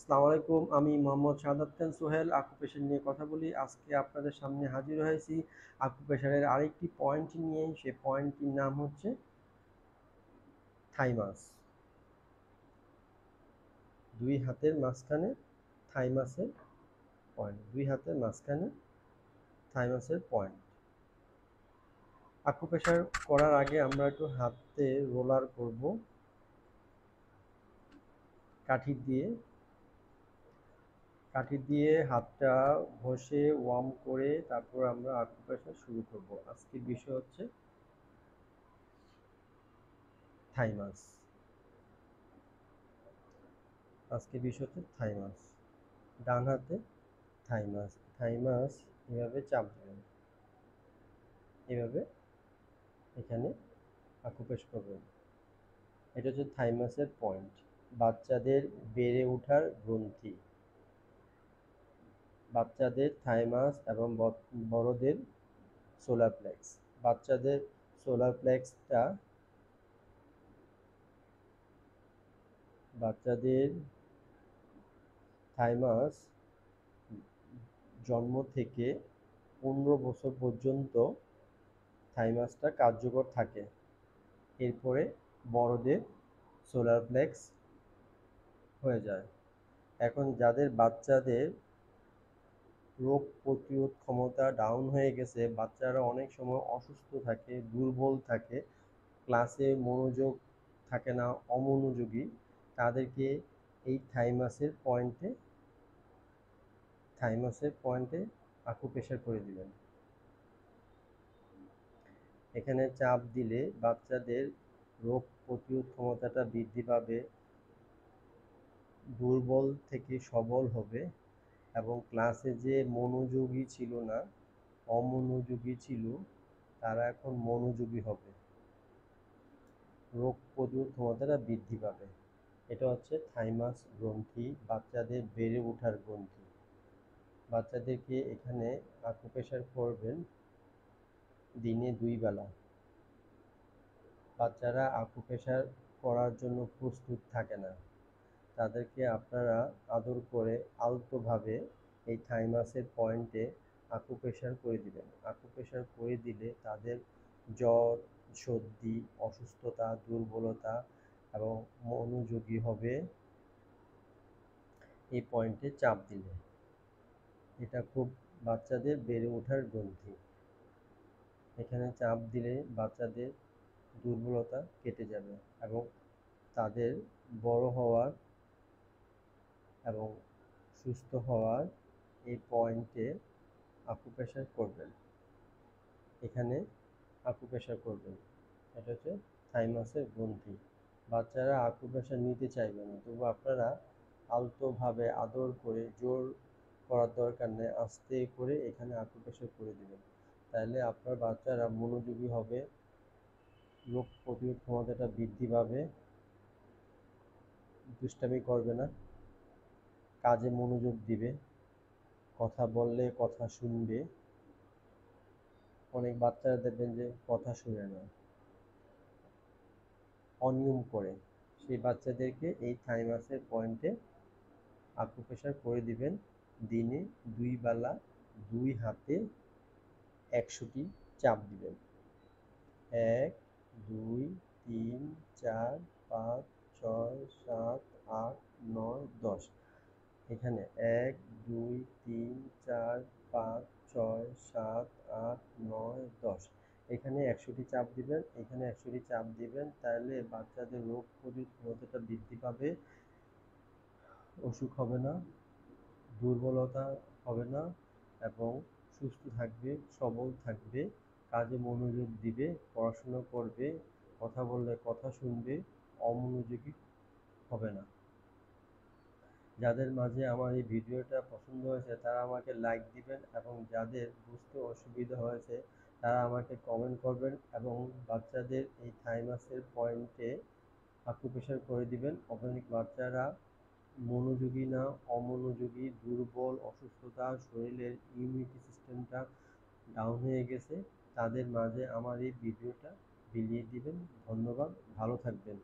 আসসালামু আলাইকুম। আমি মোহাম্মদ শাহাদাত খান সোহেল আকুপেশার নিয়ে কথা বলি। আজকে আপনাদের সামনে হাজির হয়েছি আকুপেশারের আরেকটি পয়েন্ট নিয়ে। সে পয়েন্টটির নাম হচ্ছে থাইমাস। দুই হাতের মাঝখানে থাইমাসের পয়েন্ট। দুই হাতের মাঝখানে থাইমাসের পয়েন্ট। আকুপেশার করার আগে আমরা একটু হাতে রোলার করব কাঠি দিয়ে হাতটা ঘষে ওয়ার্ম করে তারপর আমরা আকুপ্রেশার শুরু করব। আজকের বিষয় হচ্ছে থাইমাস। ডান হাতে থাইমাস এভাবে চাপ দেবেন, এভাবে এখানে আকুপ্রেস করবেন। এটা হচ্ছে থাইমাসের পয়েন্ট। বাচ্চাদের বেড়ে ওঠার গ্রন্থি। বাচ্চাদের থাইমাস এবং বড়দের সোলার প্লেক্স। বাচ্চাদের সোলার প্লেক্সটা বাচ্চাদের থাইমাস জন্ম থেকে 15 বছর পর্যন্ত থাইমাসটা কার্যকর থাকে। এরপরে বড়দের সোলার প্লেক্স হয়ে যায়। এখন যাদের বাচ্চাদের রোগ প্রতিরোধ ক্ষমতা ডাউন হয়ে গেছে, বাচ্চারা অনেক সময় অসুস্থ থাকে, দুর্বল থাকে, ক্লাসে মনোযোগ থাকে না, অমনোযোগী, তাদেরকে এই থাইমাসের পয়েন্টে আকুপ্রেশার করে দিবেন। এখানে চাপ দিলে বাচ্চাদের রোগ প্রতিরোধ ক্ষমতাটা বৃদ্ধি পাবে, দুর্বল থেকে সবল হবে এবং ক্লাসে যে মনোযোগী ছিল না, অমনোযোগী ছিল, তারা এখন মনোযোগী হবে, রোগ প্রতিরোধ ক্ষমতাটা বৃদ্ধি পাবে। এটা হচ্ছে থাইমাস গ্রন্থি, বাচ্চাদের বেড়ে ওঠার গ্রন্থি। বাচ্চাদেরকে এখানে আকুপ্রেশার করবেন দিনে 2 বেলা। বাচ্চারা আকুপ্রেশার করার জন্য প্রস্তুত থাকে না, তাদেরকে আপনারা আদর করে আলতোভাবে এই থাইমাসের পয়েন্টে আকুপ্রেশার করে দিবেন। আকুপ্রেশার করে দিলে তাদের জ্বর, সর্দি, অসুস্থতা, দুর্বলতা এবং মনোযোগী হবে এই পয়েন্টে চাপ দিলে। এটা খুব বাচ্চাদের বেড়ে ওঠার গ্রন্থি। এখানে চাপ দিলে বাচ্চাদের দুর্বলতা কেটে যাবে এবং তাদের বড় হওয়ার এবং সুস্থ হওয়ার এই পয়েন্টে আকুপ্রেশার করবেন। এখানে আকুপ্রেশার করবেন। এটা হচ্ছে থাইমাসের গ্রন্থি। বাচ্চারা আকুপ্রেশার নিতে চাইবে না, তবু আপনারা আলতোভাবে আদর করে, জোর করার দরকার নেই, আস্তে করে এখানে আকুপ্রেশার করে দিবেন। তাহলে আপনার বাচ্চারা মনোযোগী হবে, রোগ প্রতিরোধ ক্ষমতাটা বৃদ্ধি পাবে, দুষ্টামি করবে না, কাজে মনোযোগ দিবে, কথা বললে কথা শুনবে। অনেক বাচ্চারা দেখবেন যে কথা শুনে না, অনিয়ম করে। সেই বাচ্চাদেরকে এই থাইমাসের পয়েন্টে আকুপ্রেশার করে দিবেন দিনে 2 বেলা। 2 হাতে 100টি চাপ দিবেন। 1, 2, 3, 4, 5, 6, 7, 8, 9, 10। এখানে 1, 2, 3, 4, 5, 6, 7, 8, 9, 10। এখানে 100টি চাপ দিবেন, এখানে 100টি চাপ দিবেন। তাহলে বাচ্চাদের রোগ প্রতিরোধ ক্ষমতাটা বৃদ্ধি পাবে, অসুখ হবে না, দুর্বলতা হবে না এবং সুস্থ থাকবে, সবল থাকবে, কাজে মনোযোগ দিবে, পড়াশোনা করবে, কথা বললে কথা শুনবে, অমনোযোগী হবে না। যাদের মাঝে আমার এই ভিডিওটা পছন্দ হয়েছে তারা আমাকে লাইক দিবেন এবং যাদের বুঝতে অসুবিধা হয়েছে তারা আমাকে কমেন্ট করবেন এবং বাচ্চাদের এই থাইমাসের পয়েন্টে আকুপ্রেশার করে দিবেন। অনেক বাচ্চারা মনোযোগী না, অমনোযোগী, দুর্বল, অসুস্থতা, শরীরের ইমিউনিটি সিস্টেমটা ডাউন হয়ে গেছে, তাদের মাঝে আমার এই ভিডিওটা বিলিয়ে দিবেন। ধন্যবাদ, ভালো থাকবেন।